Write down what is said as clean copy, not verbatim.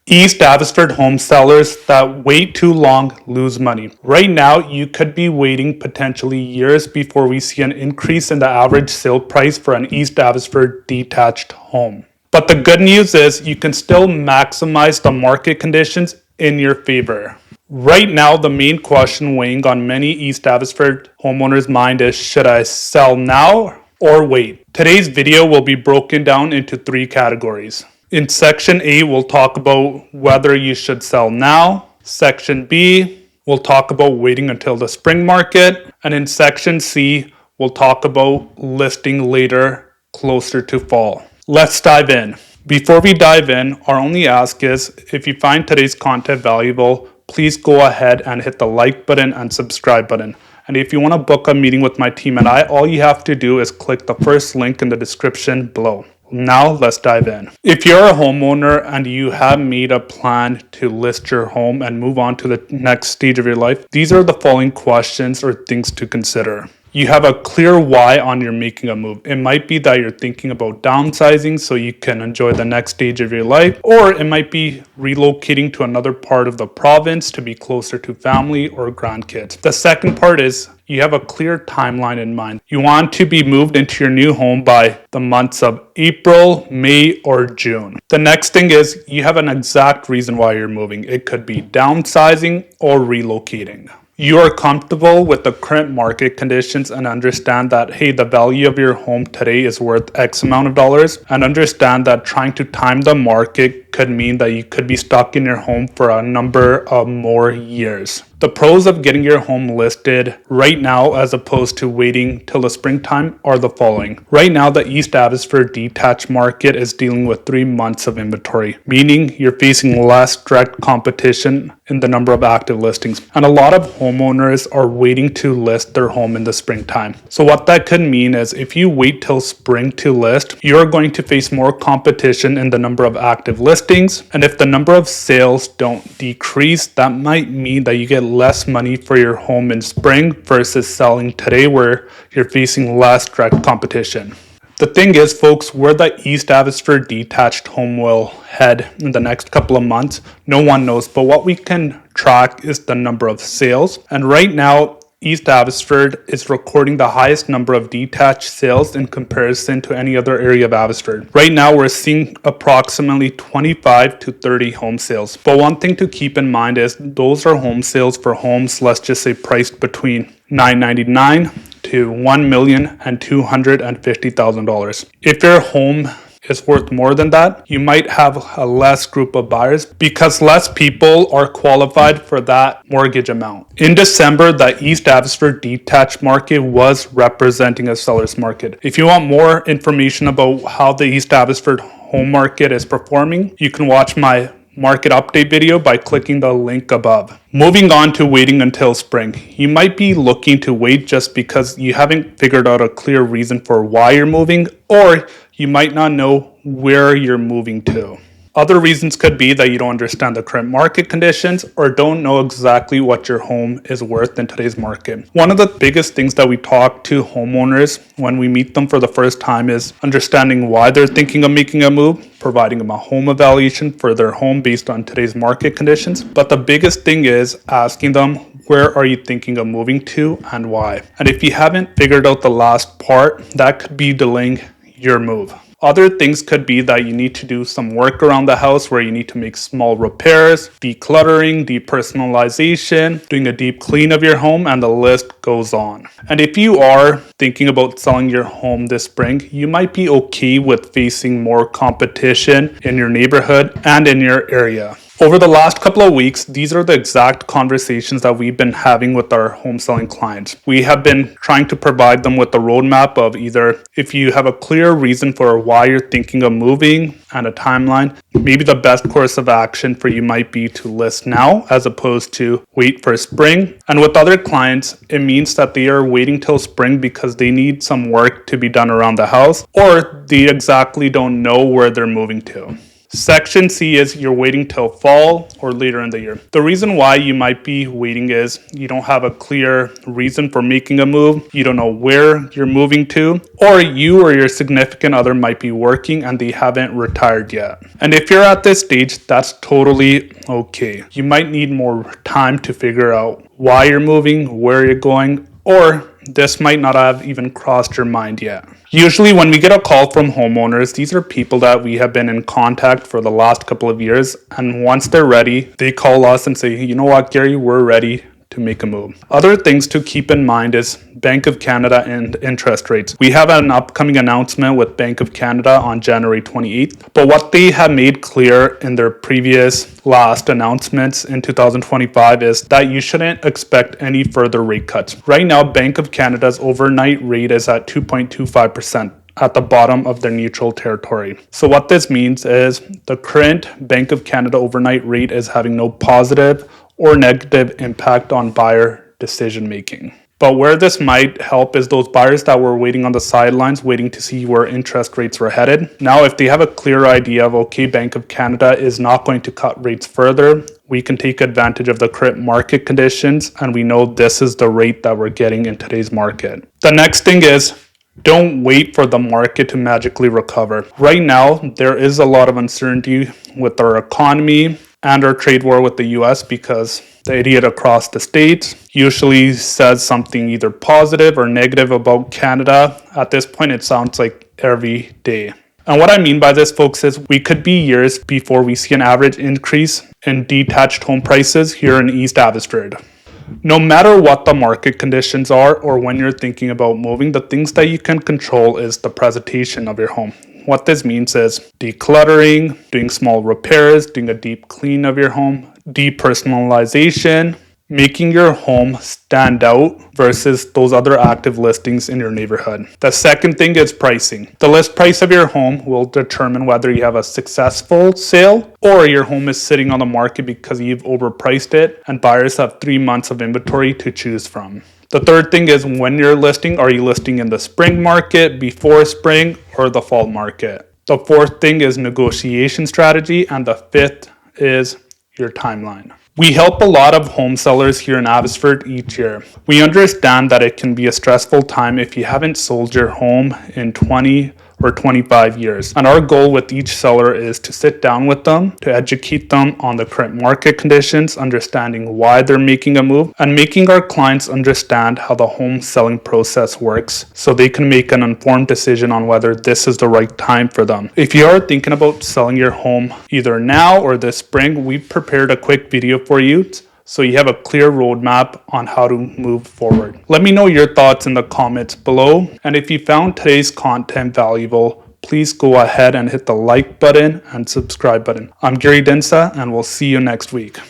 East Abbotsford home sellers that wait too long lose money. Right now, you could be waiting potentially years before we see an increase in the average sale price for an East Abbotsford detached home. But the good news is you can still maximize the market conditions in your favor. Right now, the main question weighing on many East Abbotsford homeowners' mind is, should I sell now or wait? Today's video will be broken down into 3 categories. In Section A, we'll talk about whether you should sell now. Section B, we'll talk about waiting until the spring market. And in Section C, we'll talk about listing later, closer to fall. Let's dive in. Before we dive in, our only ask is, if you find today's content valuable, please go ahead and hit the like button and subscribe button. And if you want to book a meeting with my team and I, all you have to do is click the first link in the description below. Now let's dive in. If you're a homeowner and you have made a plan to list your home and move on to the next stage of your life, these are the following questions or things to consider. You have a clear why on your making a move. It might be that you're thinking about downsizing so you can enjoy the next stage of your life, or it might be relocating to another part of the province to be closer to family or grandkids. The second part is you have a clear timeline in mind. You want to be moved into your new home by the months of April, May, or June. The next thing is you have an exact reason why you're moving. It could be downsizing or relocating. You are comfortable with the current market conditions and understand that, hey, the value of your home today is worth X amount of dollars, and understand that trying to time the market could mean that you could be stuck in your home for a number of more years. The pros of getting your home listed right now as opposed to waiting till the springtime are the following. Right now, the East Abbotsford detached market is dealing with 3 months of inventory, meaning you're facing less direct competition in the number of active listings. And a lot of homeowners are waiting to list their home in the springtime. So what that could mean is if you wait till spring to list, you're going to face more competition in the number of active listings. And if the number of sales don't decrease, that might mean that you get less money for your home in spring versus selling today where you're facing less direct competition. The thing is, folks, where the East Abbotsford detached home will head in the next couple of months, no one knows. But what we can track is the number of sales. And right now, East Abbotsford is recording the highest number of detached sales in comparison to any other area of Abbotsford. Right now, we're seeing approximately 25 to 30 home sales. But one thing to keep in mind is those are home sales for homes, let's just say priced between $999,000 to $1,250,000. If your home is worth more than that, you might have a less group of buyers because less people are qualified for that mortgage amount. In December, the East Abbotsford detached market was representing a seller's market. If you want more information about how the East Abbotsford home market is performing, you can watch my market update video by clicking the link above. Moving on to waiting until spring. You might be looking to wait just because you haven't figured out a clear reason for why you're moving, or you might not know where you're moving to. Other reasons could be that you don't understand the current market conditions or don't know exactly what your home is worth in today's market. One of the biggest things that we talk to homeowners when we meet them for the first time is understanding why they're thinking of making a move, providing them a home evaluation for their home based on today's market conditions. But the biggest thing is asking them, where are you thinking of moving to and why? And if you haven't figured out the last part, that could be delaying your move. Other things could be that you need to do some work around the house where you need to make small repairs, decluttering, depersonalization, doing a deep clean of your home, and the list goes on. And if you are thinking about selling your home this spring, you might be okay with facing more competition in your neighborhood and in your area. Over the last couple of weeks, these are the exact conversations that we've been having with our home selling clients. We have been trying to provide them with a roadmap of either if you have a clear reason for why you're thinking of moving and a timeline, maybe the best course of action for you might be to list now as opposed to wait for spring. And with other clients, it means that they are waiting till spring because they need some work to be done around the house or they exactly don't know where they're moving to. Section C is you're waiting till fall or later in the year. The reason why you might be waiting is you don't have a clear reason for making a move, you don't know where you're moving to, or you or your significant other might be working and they haven't retired yet. And if you're at this stage, that's totally okay. You might need more time to figure out why you're moving, where you're going, or this might not have even crossed your mind yet. Usually when we get a call from homeowners, these are people that we have been in contact for the last couple of years, and once they're ready, they call us and say, you know what, Gary, we're ready to make a move. Other things to keep in mind is Bank of Canada and interest rates. We have an upcoming announcement with Bank of Canada on January 28th, but what they have made clear in their previous last announcements in 2025 is that you shouldn't expect any further rate cuts. Right now, Bank of Canada's overnight rate is at 2.25%. At the bottom of their neutral territory. So what this means is the current Bank of Canada overnight rate is having no positive or negative impact on buyer decision making. But where this might help is those buyers that were waiting on the sidelines, waiting to see where interest rates were headed. Now, if they have a clear idea of, okay, Bank of Canada is not going to cut rates further, we can take advantage of the current market conditions, and we know this is the rate that we're getting in today's market. The next thing is, don't wait for the market to magically recover. Right now, there is a lot of uncertainty with our economy and our trade war with the US because the idiot across the states usually says something either positive or negative about Canada. At this point, it sounds like every day. And what I mean by this, folks, is we could be years before we see an average increase in detached home prices here in East Abbotsford. No matter what the market conditions are or when you're thinking about moving, the things that you can control is the presentation of your home. What this means is decluttering, doing small repairs, doing a deep clean of your home, depersonalization, making your home stand out versus those other active listings in your neighborhood. The second thing is pricing. The list price of your home will determine whether you have a successful sale or your home is sitting on the market because you've overpriced it and buyers have 3 months of inventory to choose from. The third thing is when you're listing, are you listing in the spring market, before spring, or the fall market? The fourth thing is negotiation strategy, and the fifth is your timeline. We help a lot of home sellers here in Abbotsford each year. We understand that it can be a stressful time if you haven't sold your home in 20 or 25 years. And our goal with each seller is to sit down with them, to educate them on the current market conditions, understanding why they're making a move, and making our clients understand how the home selling process works so they can make an informed decision on whether this is the right time for them. If you are thinking about selling your home either now or this spring, we've prepared a quick video for you so you have a clear roadmap on how to move forward. Let me know your thoughts in the comments below. And if you found today's content valuable, please go ahead and hit the like button and subscribe button. I'm Gary Dhindsa, and we'll see you next week.